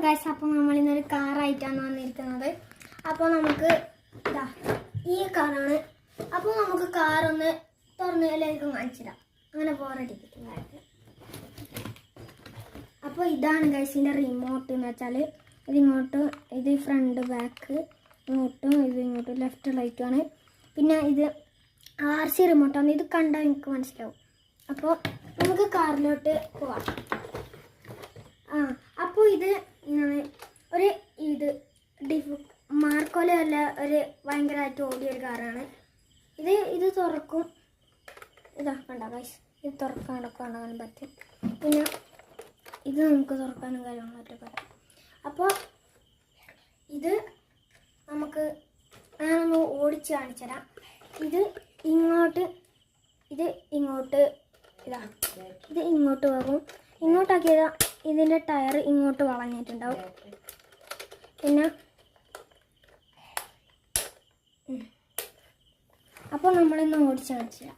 Guys, അപ്പോൾ നമ്മൾ ഇന്നൊരു കാറായിട്ടാണ് വന്നിരിക്കുന്നത്. അപ്പോൾ നമുക്ക് ഇതാ ഈ കാറാണ്. അപ്പോൾ നമുക്ക് കാറൊന്ന് തുറന്നതിലേക്ക് കാണിച്ചിടാം, അങ്ങനെ ബോറടിക്കും. അപ്പോൾ ഇതാണ് ഗൈസിൻ്റെ റിമോട്ട് എന്ന് വെച്ചാൽ ഇതിങ്ങോട്ട്, ഇത് ഫ്രണ്ട് ബാക്ക് ഇങ്ങോട്ടും, ഇത് ഇങ്ങോട്ട് ലെഫ്റ്റ് റൈറ്റുമാണ്. പിന്നെ ഇത് RC റിമോട്ടാണ്. ഇത് കണ്ടാൽ എനിക്ക് മനസ്സിലാവും. അപ്പോൾ നമുക്ക് കാറിലോട്ട് പോവാം. അപ്പോൾ ഇത് ഒരു മാർക്കോല അല്ല, ഒരു ഭയങ്കരമായിട്ട് ഓടിയൊരു കാറാണ്. ഇത് തുറക്കും. ഇതാ കണ്ടോ ഗൈസ്, ഇത് തുറക്കാനൊക്കെ കാണാൻ പറ്റും. പിന്നെ ഇത് നമുക്ക് തുറക്കാനും കാര്യങ്ങളൊക്കെ പറ്റും. അപ്പോൾ ഇത് നമുക്ക് ഞാനൊന്ന് ഓടിച്ച് കാണിച്ചു തരാം. ഇത് ഇങ്ങോട്ട് ഇത് ഇങ്ങോട്ട് പോകും. ഇങ്ങോട്ടാക്കിയത് ഇതിൻ്റെ ടയർ ഇങ്ങോട്ട് വളഞ്ഞിട്ടുണ്ടാവും. പിന്നെ അപ്പോൾ നമ്മളിന്ന് ഓടിച്ച് കാണിച്ചില്ല.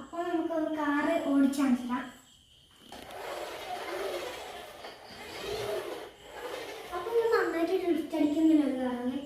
അപ്പോൾ നമുക്കൊന്ന് കാറ് ഓടിച്ച് കാണിച്ചില്ല. അപ്പോൾ ഇത് നന്നായിട്ട് ഇടിച്ചടിക്കുന്നില്ല ഒരു കാറാണ്.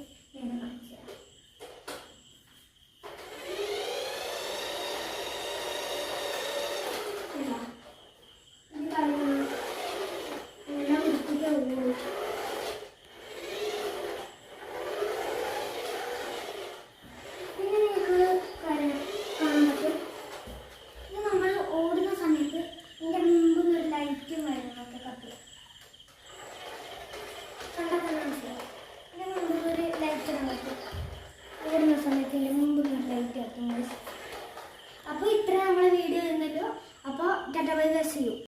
അപ്പോൾ ഇത്ര നമ്മളെ വീഡിയോ ചെയ്യുന്നല്ലോ. അപ്പോൾ tata bye bye, see U.